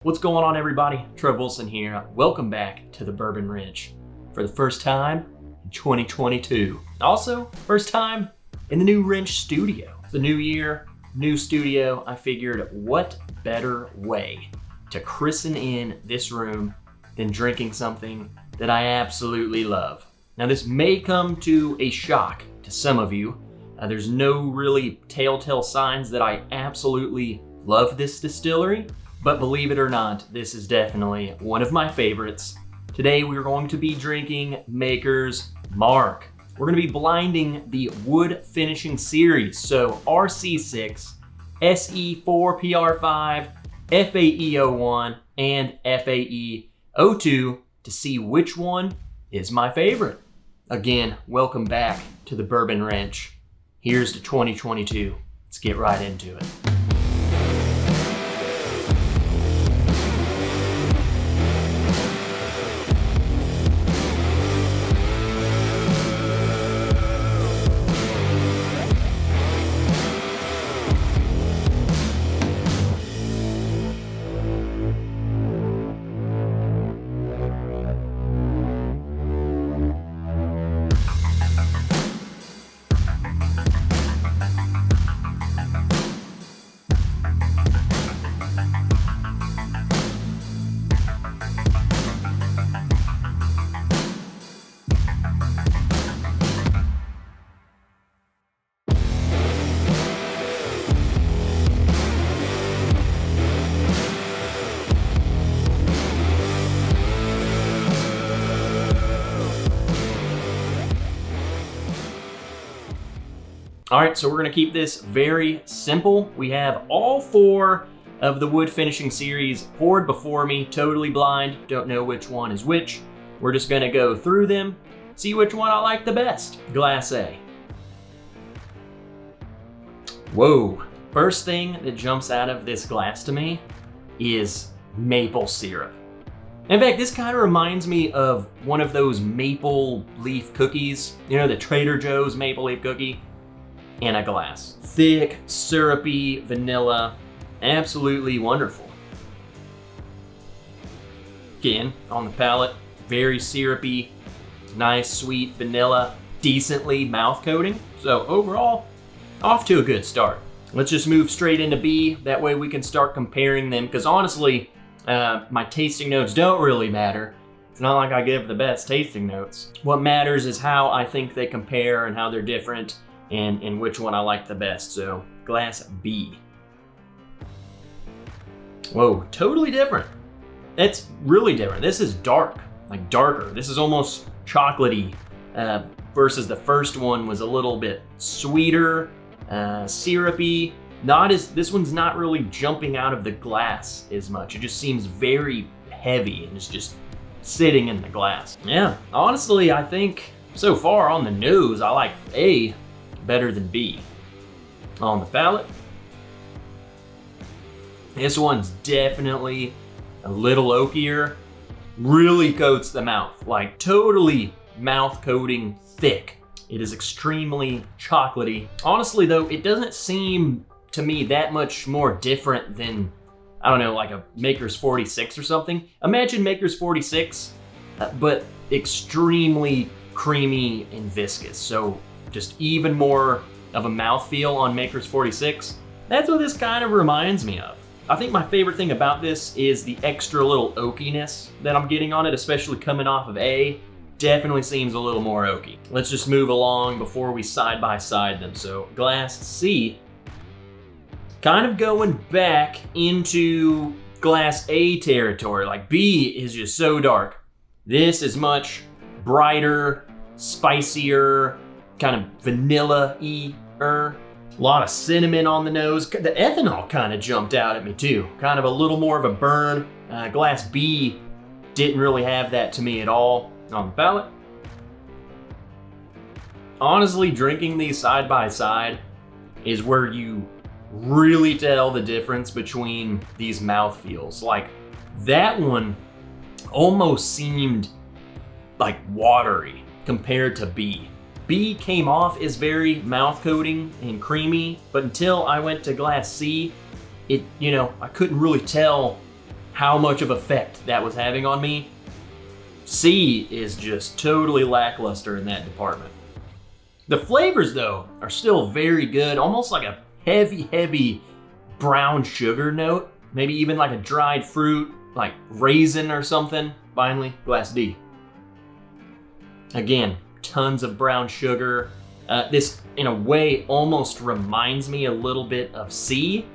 What's going on, everybody? Trev Wilson here. Welcome back to the Bourbon Wrench for the first time in 2022. Also, first time in the new Wrench studio. The new year, new studio. I figured what better way to christen in this room than drinking something that I absolutely love. Now, this may come to a shock to some of you. There's no really telltale signs that I absolutely love this distillery. But believe it or not, this is definitely one of my favorites. Today we're going to be drinking Maker's Mark. We're going to be blinding the wood finishing series. So RC6, SE4PR5, FAE01, and FAE02 to see which one is my favorite. Again, welcome back to the Bourbon Wrench. Here's to 2022. Let's get right into it. All right, so we're gonna keep this very simple. We have all four of the wood finishing series poured before me, totally blind, don't know which one is which. We're just gonna go through them, see which one I like the best. Glass A. Whoa, first thing that jumps out of this glass to me is maple syrup. In fact, this kind of reminds me of one of those maple leaf cookies, you know, the Trader Joe's maple leaf cookie. In a glass. Thick, syrupy, vanilla, absolutely wonderful. Again, on the palate, very syrupy, nice sweet vanilla, decently mouth coating. So overall, off to a good start. Let's just move straight into B. That way we can start comparing them, because honestly, my tasting notes don't really matter. It's not like I give the best tasting notes. What matters is how I think they compare and how they're different, and which one I like the best. So glass B. Whoa, totally different. It's really different. This is dark, like darker. This is almost chocolatey, versus the first one was a little bit sweeter, syrupy. This one's not really jumping out of the glass as much. It just seems very heavy and it's just sitting in the glass. Yeah, honestly, I think so far on the nose, I like A better than B. On the palate, this one's definitely a little oakier, really coats the mouth, like totally mouth coating thick. It is extremely chocolatey. Honestly though, it doesn't seem to me that much more different than, I don't know, like a Maker's 46 or something. Imagine Maker's 46, but extremely creamy and viscous. So just even more of a mouthfeel on Maker's 46. That's what this kind of reminds me of. I think my favorite thing about this is the extra little oakiness that I'm getting on it, especially coming off of A. Definitely seems a little more oaky. Let's just move along before we side by side them. So glass C, kind of going back into glass A territory. Like B is just so dark. This is much brighter, spicier, kind of vanilla-y-er. A lot of cinnamon on the nose. The ethanol kind of jumped out at me too. Kind of a little more of a burn. Glass B didn't really have that to me at all. On the palate, honestly, drinking these side by side is where you really tell the difference between these mouthfeels. Like that one almost seemed like watery compared to B. B came off as very mouth coating and creamy, but until I went to glass C, I couldn't really tell how much of effect that was having on me. C is just totally lackluster in that department. The flavors, though, are still very good, almost like a heavy brown sugar note, maybe even like a dried fruit, like raisin or something. Finally, glass D. Again, tons of brown sugar. This, in a way, almost reminds me a little bit of C,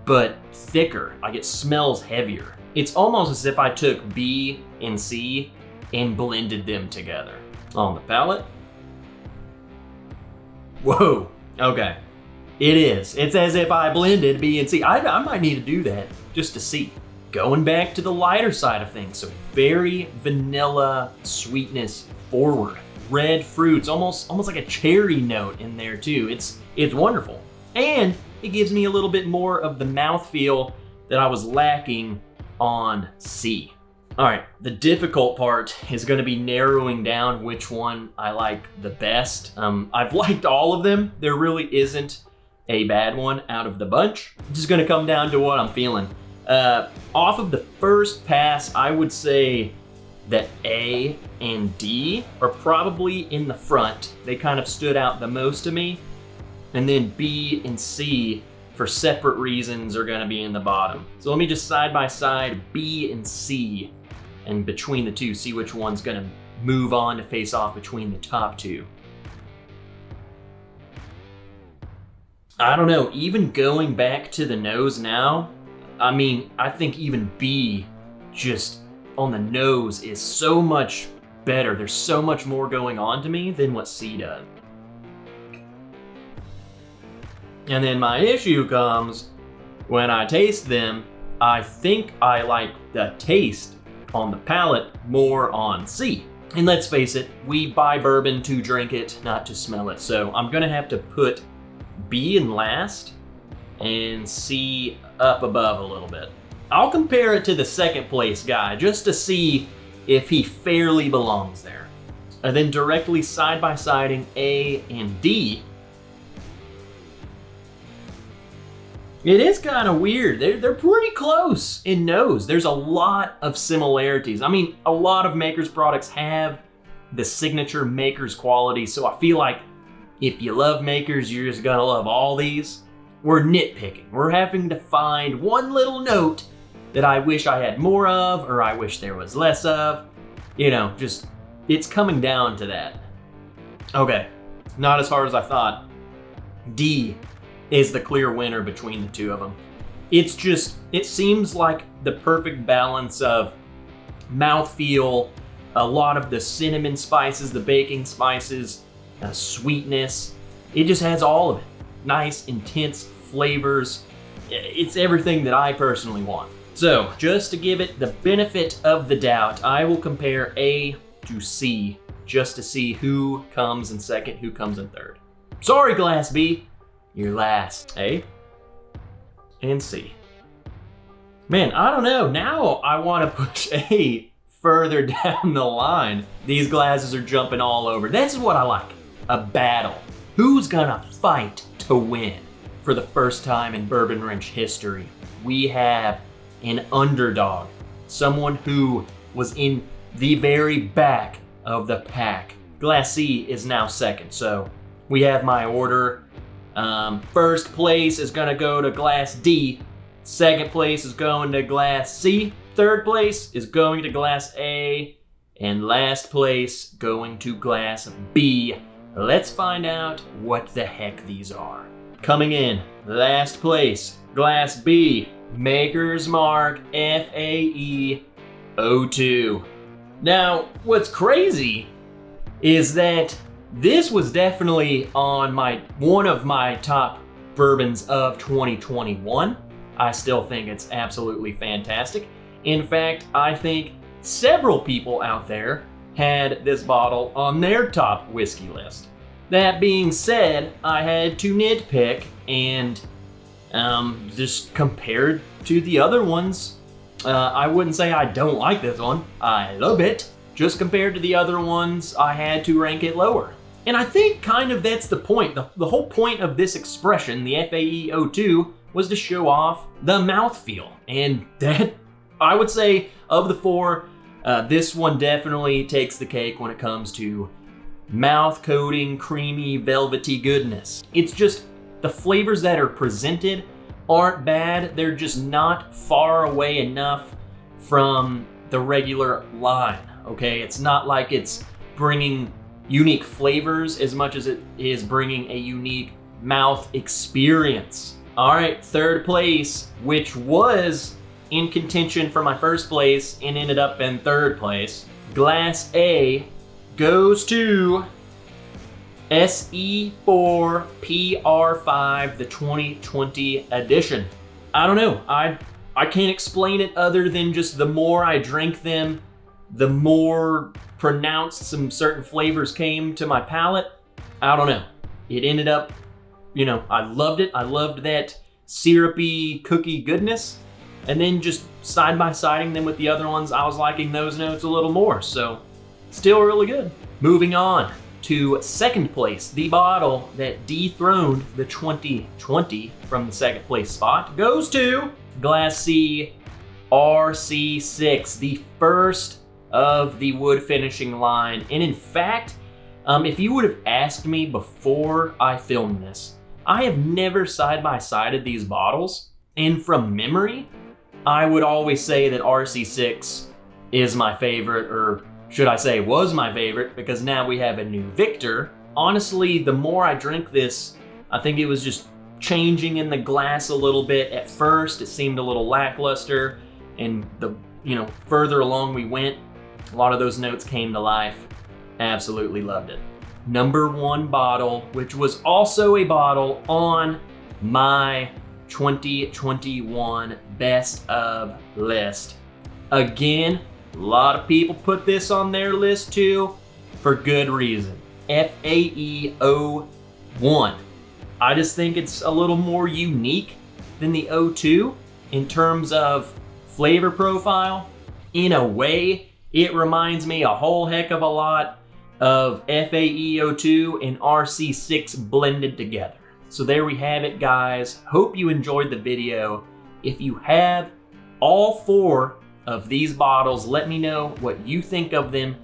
but thicker. Like, it smells heavier. It's almost as if I took B and C and blended them together. On the palate. Whoa, okay. It is. It's as if I blended B and C. I might need to do that just to see. Going back to the lighter side of things, so very vanilla sweetness forward. Red fruits, almost like a cherry note in there too. It's wonderful. And it gives me a little bit more of the mouthfeel that I was lacking on C. All right, the difficult part is gonna be narrowing down which one I like the best. I've liked all of them. There really isn't a bad one out of the bunch. It's just gonna come down to what I'm feeling. Off of the first pass, I would say that A and D are probably in the front. They kind of stood out the most to me. And then B and C, for separate reasons, are gonna be in the bottom. So let me just side by side B and C, and between the two, see which one's gonna move on to face off between the top two. I don't know, even going back to the nose now, I mean, I think even B just on the nose is so much better. There's so much more going on to me than what C does. And then my issue comes when I taste them. I think I like the taste on the palate more on C. And let's face it, we buy bourbon to drink it, not to smell it. So I'm gonna have to put B in last and C up above a little bit. I'll compare it to the second place guy just to see if he fairly belongs there. And then directly side by siding A and D. It is kind of weird. They're pretty close in nose. There's a lot of similarities. I mean, a lot of Maker's products have the signature Maker's quality, so I feel like if you love Maker's, you're just gonna love all these. We're nitpicking. We're having to find one little note that I wish I had more of, or I wish there was less of. You know, just, it's coming down to that. Okay, not as hard as I thought. D is the clear winner between the two of them. It's just, it seems like the perfect balance of mouthfeel, a lot of the cinnamon spices, the baking spices, sweetness. It just has all of it. Nice, intense flavors. It's everything that I personally want. So, just to give it the benefit of the doubt, I will compare A to C just to see who comes in second, who comes in third. Sorry, Glass B, you're last. A and C. Man, I don't know. Now I want to push A further down the line. These glasses are jumping all over. This is what I like. A battle. Who's gonna fight to win? For the first time in Bourbon Wrench history, we have an underdog. Someone who was in the very back of the pack. Glass C is now second, so we have my order. First place is gonna go to Glass D. Second place is going to Glass C. Third place is going to Glass A. And last place going to Glass B. Let's find out what the heck these are. Coming in, last place, Glass B, Maker's Mark FAE 02. Now, what's crazy is that this was definitely on one of my top bourbons of 2021. I still think it's absolutely fantastic. In fact, I think several people out there had this bottle on their top whiskey list. That being said, I had to nitpick and just compared to the other ones, I wouldn't say I don't like this one. I love it. Just compared to the other ones, I had to rank it lower. And I think kind of that's the point. The whole point of this expression, the FAE 02, was to show off the mouthfeel. And that I would say of the four, this one definitely takes the cake when it comes to mouth coating, creamy, velvety goodness. It's just the flavors that are presented aren't bad. They're just not far away enough from the regular line, okay? It's not like it's bringing unique flavors as much as it is bringing a unique mouth experience. All right, third place, which was in contention for my first place and ended up in third place. Glass A goes to SE4 PR5, the 2020 edition. I don't know, I can't explain it other than just the more I drank them, the more pronounced some certain flavors came to my palate. I don't know. It ended up, you know, I loved it. I loved that syrupy cookie goodness. And then just side by siding them with the other ones, I was liking those notes a little more. So still really good. Moving on to second place, the bottle that dethroned the 2020 from the second place spot goes to Glass C RC6, the first of the wood finishing line. And in fact, if you would have asked me before I filmed this, I have never side-by-sided these bottles. And from memory, I would always say that RC6 is my favorite, or should I say was my favorite, because now we have a new victor. Honestly, the more I drink this, I think it was just changing in the glass a little bit. At first, it seemed a little lackluster, and the further along we went, a lot of those notes came to life. Absolutely loved it. Number one bottle, which was also a bottle on my 2021 best of list. Again, a lot of people put this on their list too, for good reason. FAE01. I just think it's a little more unique than the O2 in terms of flavor profile. In a way, it reminds me a whole heck of a lot of FAE02 and RC6 blended together. So there we have it, guys. Hope you enjoyed the video. If you have all four of these bottles, let me know what you think of them,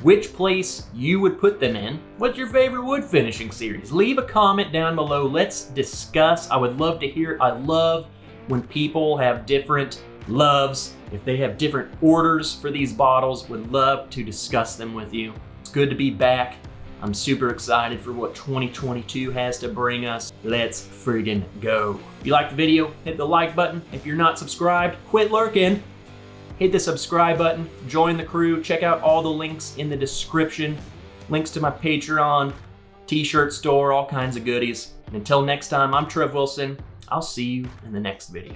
which place you would put them in. What's your favorite wood finishing series? Leave a comment down below. Let's discuss. I would love to hear. I love when people have different loves. If they have different orders for these bottles, would love to discuss them with you. It's good to be back. I'm super excited for what 2022 has to bring us. Let's friggin' go. If you liked the video, hit the like button. If you're not subscribed, quit lurking. Hit the subscribe button, join the crew, check out all the links in the description. Links to my Patreon, t-shirt store, all kinds of goodies. And until next time, I'm Trev Wilson. I'll see you in the next video.